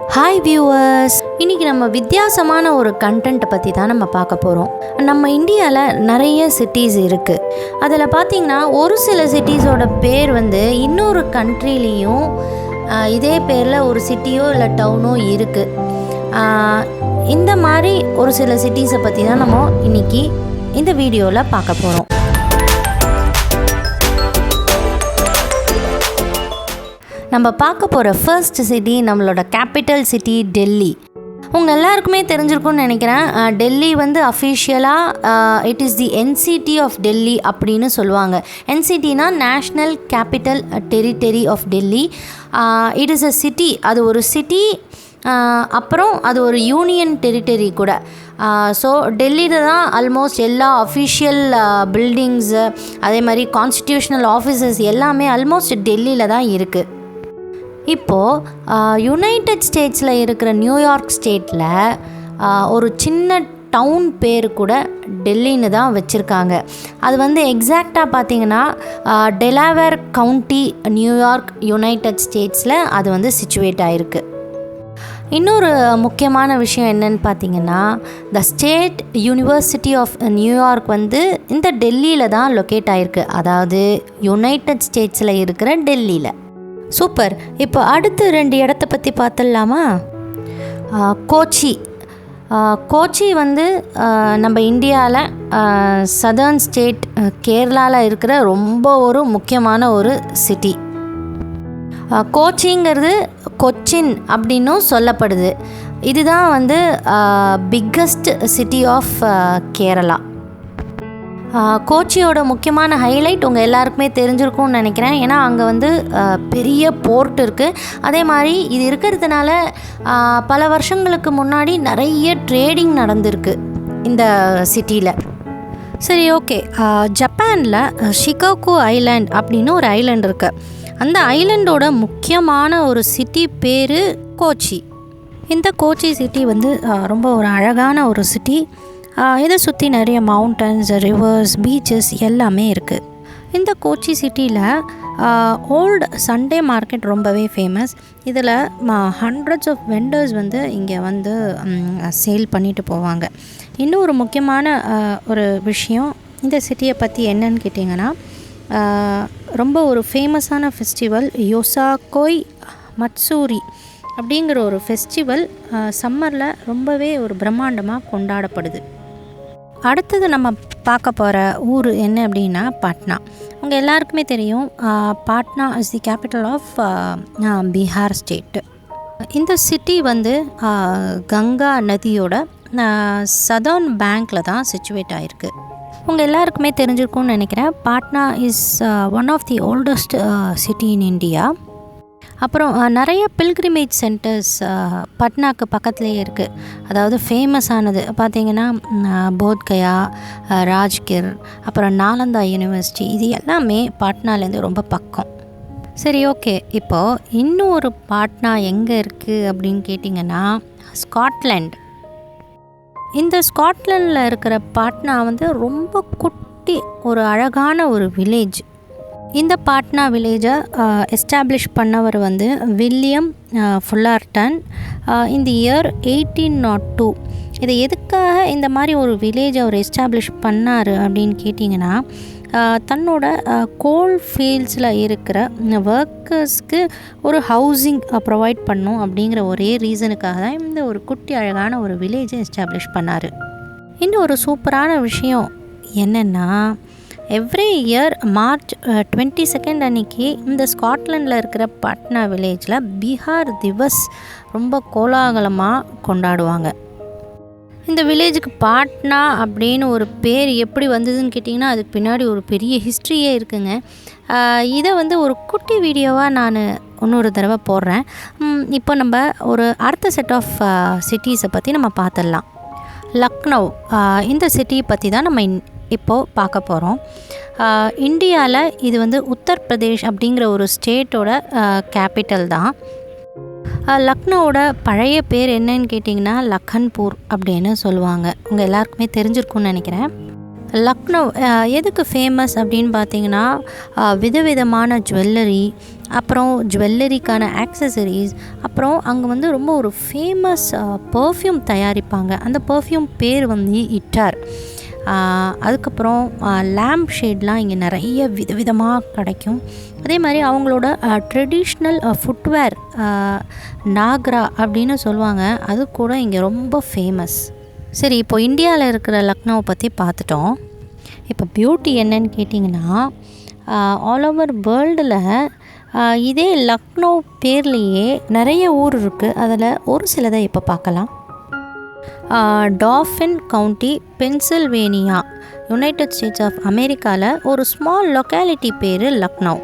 Hi viewers, இன்றைக்கி நம்ம வித்தியாசமான ஒரு கண்டென்ட்டை பற்றி தான் நம்ம பார்க்க போகிறோம். நம்ம இந்தியாவில் நிறைய சிட்டிஸ் இருக்குது. அதில் பார்த்திங்கன்னா ஒரு சில சிட்டிஸோட பேர் இன்னொரு கண்ட்ரிலேயும் இதே பேரில் ஒரு சிட்டியோ இல்லை டவுனோ இருக்குது. இந்த மாதிரி ஒரு சில சிட்டிஸை பற்றி தான் நம்ம இன்றைக்கி இந்த வீடியோவில் பார்க்க போகிறோம். நம்ம பார்க்க போகிற ஃபர்ஸ்ட் சிட்டி நம்மளோட கேபிட்டல் சிட்டி டெல்லி. உங்கள் எல்லாருக்குமே தெரிஞ்சிருக்கும்னு நினைக்கிறேன். டெல்லி அஃபிஷியலாக it is the NCT of Delhi அப்படின்னு சொல்லுவாங்க. என்சிடினா national capital territory of Delhi. It is a city, அது ஒரு சிட்டி, அப்புறம் அது ஒரு யூனியன் டெரிட்டரி கூட. ஸோ டெல்லியில் தான் ஆல்மோஸ்ட் எல்லா அஃபிஷியல் பில்டிங்ஸு, அதே மாதிரி கான்ஸ்டிடியூஷனல் ஆஃபீஸஸ் எல்லாமே ஆல்மோஸ்ட் டெல்லியில் தான் இருக்குது. இப்போது யுனைடெட் ஸ்டேட்ஸில் இருக்கிற நியூயார்க் ஸ்டேட்டில் ஒரு சின்ன டவுன் பேர் கூட டெல்லின்னு தான் வச்சுருக்காங்க. அது எக்ஸாக்டாக பார்த்திங்கன்னா டெலாவேர் கவுண்டி, நியூயார்க், யுனைடெட் ஸ்டேட்ஸில் அது சிச்சுவேட் ஆகிருக்கு. இன்னொரு முக்கியமான விஷயம் என்னன்னு பார்த்திங்கன்னா, the state university of New York இந்த டெல்லியில் தான் லொக்கேட் ஆகிருக்கு, அதாவது யுனைடெட் ஸ்டேட்ஸில் இருக்கிற டெல்லியில். சூப்பர். இப்போ அடுத்து 2 இடத்த பற்றி பார்த்துடலாமா? கோச்சி. கோச்சி நம்ம இந்தியாவில் சதர்ன் ஸ்டேட் கேரளாவில் இருக்கிற ரொம்ப ஒரு முக்கியமான ஒரு சிட்டி. கோச்சிங்கிறது கொச்சின் அப்படின்னும் சொல்லப்படுது. இதுதான் பிக்கஸ்ட் சிட்டி ஆஃப் கேரளா. கோச்சியோட முக்கியமான ஹைலைட் உங்கள் எல்லாருக்குமே தெரிஞ்சிருக்கும்னு நினைக்கிறேன். ஏன்னா அங்கே பெரிய போர்ட் இருக்குது. அதே மாதிரி இது இருக்கிறதுனால பல வருஷங்களுக்கு முன்னாடி நிறைய ட்ரேடிங் நடந்திருக்கு இந்த சிட்டியில். சரி, ஓகே. ஜப்பானில் ஷிகாகு ஐலாண்ட் அப்படின்னு ஒரு ஐலாண்ட் இருக்குது. அந்த ஐலாண்டோட முக்கியமான ஒரு சிட்டி பேர் கோச்சி. இந்த கோச்சி சிட்டி ரொம்ப ஒரு அழகான ஒரு சிட்டி. இதை சுற்றி நிறைய மவுண்டன்ஸ், ரிவர்ஸ், பீச்சஸ் எல்லாமே இருக்குது. இந்த கோச்சி சிட்டியில் ஓல்டு சண்டே மார்க்கெட் ரொம்பவே ஃபேமஸ். இதில் ஹண்ட்ரட்ஸ் ஆஃப் வெண்டர்ஸ் இங்கே சேல் பண்ணிட்டு போவாங்க. இன்னும் ஒரு முக்கியமான ஒரு விஷயம் இந்த சிட்டியை பற்றி என்னன்னு கேட்டிங்கன்னா, ரொம்ப ஒரு ஃபேமஸான ஃபெஸ்டிவல் யோசாக்கோய் மட்சூரி அப்படிங்கிற ஒரு ஃபெஸ்டிவல் சம்மரில் ரொம்பவே ஒரு பிரம்மாண்டமாக கொண்டாடப்படுது. அடுத்தது நம்ம பார்க்க போகிற ஊர் என்ன அப்படின்னா பாட்னா. உங்கள் எல்லாருக்குமே தெரியும், Patna is the capital of Bihar state. இந்த சிட்டி கங்கா நதியோட சதர்ன் பேங்க்கில் தான் சிச்சுவேட் ஆகிருக்கு. உங்கள் எல்லாருக்குமே தெரிஞ்சிருக்கும்னு நினைக்கிறேன், Patna is one of the oldest city in India. அப்புறம் நிறைய பில்கிரிமேஜ் சென்டர்ஸ் பட்னாக்கு பக்கத்துலேயே இருக்குது. அதாவது ஃபேமஸானது பார்த்திங்கன்னா போத்கயா, ராஜ்கிர், அப்புறம் நாலந்தா யூனிவர்சிட்டி, இது எல்லாமே பாட்னாலேருந்து ரொம்ப பக்கம். சரி, ஓகே. இப்போது இன்னும் ஒரு பாட்னா எங்கே இருக்குது அப்படின்னு கேட்டிங்கன்னா, ஸ்காட்லாண்ட். இந்த ஸ்காட்லாண்டில் இருக்கிற பாட்னா ரொம்ப குட்டி ஒரு அழகான ஒரு வில்லேஜ். இந்த பாட்னா வில்லேஜை எஸ்டாப்ளிஷ் பண்ணவர் வில்லியம் ஃபுல்லார்டன் இந்த இயர் 1802. இதை எதுக்காக இந்த மாதிரி ஒரு வில்லேஜை அவர் எஸ்டாப்ளிஷ் பண்ணார் அப்படின்னு கேட்டிங்கன்னா, தன்னோட கோல் ஃபீல்ட்ஸில் இருக்கிற ஒர்க்கர்ஸ்க்கு ஒரு ஹவுசிங் ப்ரொவைட் பண்ணும் அப்படிங்கிற ஒரே ரீசனுக்காக தான் இந்த ஒரு குட்டி அழகான ஒரு வில்லேஜை எஸ்டாப்ளிஷ் பண்ணார். இன்னும் ஒரு சூப்பரான விஷயம் என்னென்னா, எவ்ரி இயர் மார்ச் 22 அன்றைக்கி இந்த ஸ்காட்லாண்டில் இருக்கிற பாட்னா வில்லேஜில் பீகார் திவஸ் ரொம்ப கோலாகலமாக கொண்டாடுவாங்க. இந்த வில்லேஜுக்கு பாட்னா அப்படின்னு ஒரு பேர் எப்படி வந்ததுன்னு கேட்டிங்கன்னா, அதுக்கு பின்னாடி ஒரு பெரிய ஹிஸ்ட்ரியே இருக்குங்க. இதை ஒரு குட்டி வீடியோவாக நான் இன்னொரு தடவை போடுறேன். இப்போ நம்ம ஒரு அடுத்த செட் ஆஃப் சிட்டிஸை பற்றி நம்ம பார்த்துடலாம். லக்னோ, இந்த சிட்டியை பற்றி தான் நம்ம இப்போது பார்க்க போகிறோம். இந்தியாவில் இது உத்தரப்பிரதேஷ் அப்படிங்கிற ஒரு ஸ்டேட்டோட கேபிட்டல் தான். லக்னோவோட பழைய பேர் என்னன்னு கேட்டிங்கன்னா லக்கன்பூர் அப்படின்னு சொல்லுவாங்க. உங்கள் எல்லாருக்குமே தெரிஞ்சிருக்கும்னு நினைக்கிறேன். லக்னோ எதுக்கு ஃபேமஸ் அப்படின்னு பார்த்தீங்கன்னா விதவிதமான ஜுவல்லரி, அப்புறம் ஜுவல்லரிக்கான ஆக்சசரிஸ், அப்புறம் அங்கே வந்து ரொம்ப ஒரு ஃபேமஸ் பர்ஃப்யூம் தயாரிப்பாங்க. அந்த பர்ஃப்யூம் பேர் வந்து இட்டார். அதுக்கப்புறம் லேம்ப் ஷேட்லாம் இங்கே நிறைய விதவிதமாக கிடைக்கும். அதே மாதிரி அவங்களோட ட்ரெடிஷ்னல் ஃபுட்வேர் நாக்ரா அப்படின்னு சொல்லுவாங்க, அது கூட இங்கே ரொம்ப ஃபேமஸ். சரி, இப்போ இந்தியாவில் இருக்கிற லக்னோவை பற்றி பார்த்துட்டோம். இப்போ பியூட்டி என்னன்னு கேட்டிங்கன்னா, ஆல் ஓவர் வேர்ல்டில் இதே லக்னோ பேர்லேயே நிறைய ஊர் இருக்குது. அதில் ஒரு சிலதை இப்போ பார்க்கலாம். Dauphin county, Pennsylvania, united states of அமெரிக்காவில் ஒரு ஸ்மால் லொக்காலிட்டி பேர் லக்னோ.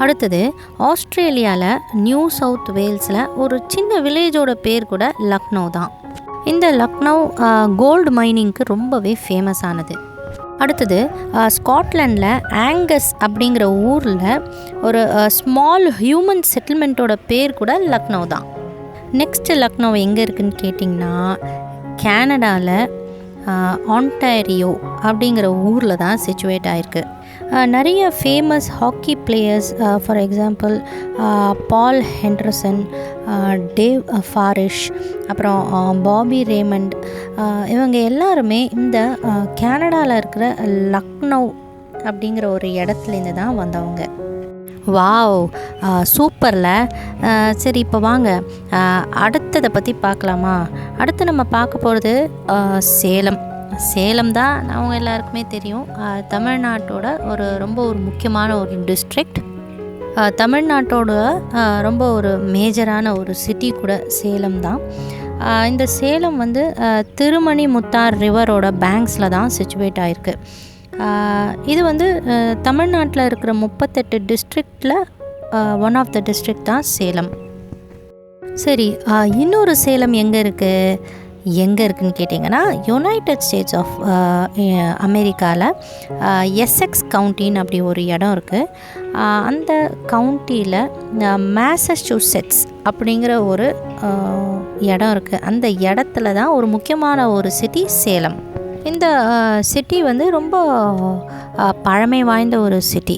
அடுத்தது ஆஸ்திரேலியாவில் நியூ சவுத் வேல்ஸில் ஒரு சின்ன வில்லேஜோட பேர் கூட லக்னோ தான். இந்த லக்னோ கோல்டு மைனிங்க்கு ரொம்பவே ஃபேமஸ் ஆனது. அடுத்தது ஸ்காட்லாண்டில் ஆங்கஸ் அப்படிங்கிற ஊரில் ஒரு ஸ்மால் ஹியூமன் செட்டில்மெண்ட்டோட பேர் கூட லக்னோ தான். நெக்ஸ்ட்டு லக்னோ எங்கே இருக்குதுன்னு கேட்டிங்கன்னா, கனடாவில் ஆன்டாரியோ அப்படிங்கிற ஊரில் தான் சிச்சுவேட் ஆகிருக்கு. நிறைய famous hockey players, for example Paul Henderson, Dave Farish, அப்புறம் பாபி ரேமண்ட், இவங்க எல்லாருமே இந்த கனடாவில் இருக்கிற லக்னோ அப்படிங்கிற ஒரு இடத்துலேருந்து தான் வந்தவங்க. வாவ், சூப்பரில். சரி, இப்போ வாங்க அடுத்ததை பற்றி பார்க்கலாமா? அடுத்து நம்ம பார்க்க போகிறது சேலம் தான் அவங்க எல்லாருக்குமே தெரியும். தமிழ்நாட்டோட ரொம்ப ஒரு முக்கியமான ஒரு டிஸ்ட்ரிக்ட். தமிழ்நாட்டோட ரொம்ப ஒரு மேஜரான ஒரு சிட்டி கூட சேலம் தான். இந்த சேலம் வந்து திருமணி முத்தார் ரிவரோட பேங்க்ஸில் தான் சிச்சுவேட் ஆகிருக்கு. இது வந்து தமிழ்நாட்டில் இருக்கிற 38 டிஸ்ட்ரிக்டில் ஒன் ஆஃப் த டிஸ்ட்ரிக்ட் தான் சேலம். சரி, இன்னொரு சேலம் எங்கே இருக்குதுன்னு கேட்டிங்கன்னா, யுனைடெட் ஸ்டேட்ஸ் ஆஃப் அமெரிக்காவில் எஸ்எக்ஸ் கவுண்டின்னு அப்படி ஒரு இடம் இருக்குது. அந்த கவுண்டியில் மேசச்சூசெட்ஸ் அப்படிங்கிற ஒரு இடம் இருக்குது. அந்த இடத்துல தான் ஒரு முக்கியமான ஒரு சிட்டி சேலம். இந்த சிட்டி வந்து ரொம்ப பழமை வாய்ந்த ஒரு சிட்டி.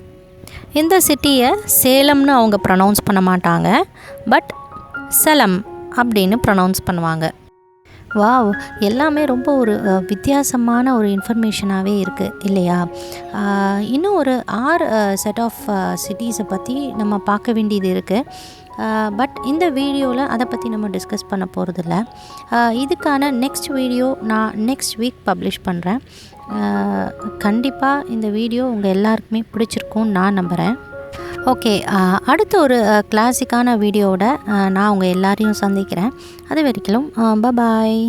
இந்த சிட்டியை சேலம்னு அவங்க ப்ரொனவுன்ஸ் பண்ண மாட்டாங்க, பட் சலம் அப்படின்னு ப்ரொனவுன்ஸ் பண்ணுவாங்க. வாவ், எல்லாமே ரொம்ப ஒரு வித்தியாசமான ஒரு இன்ஃபர்மேஷனாகவே இருக்குது இல்லையா? இன்னும் ஒரு 6 செட் ஆஃப் சிட்டிஸை பற்றி நம்ம பார்க்க வேண்டியது இருக்குது. பட் இந்த வீடியோவில் அதை பற்றி நம்ம டிஸ்கஸ் பண்ண போகிறதில்ல. இதுக்கான நெக்ஸ்ட் வீடியோ நான் நெக்ஸ்ட் வீக் பப்ளிஷ் பண்ணுறேன். கண்டிப்பாக இந்த வீடியோ உங்கள் எல்லாருக்குமே பிடிச்சிருக்கும்னு நான் நம்புகிறேன். ஓகே, அடுத்த ஒரு கிளாசிக்கான வீடியோவோட நான் உங்கள் எல்லாரையும் சந்திக்கிறேன். அது வரைக்கும் பாய்.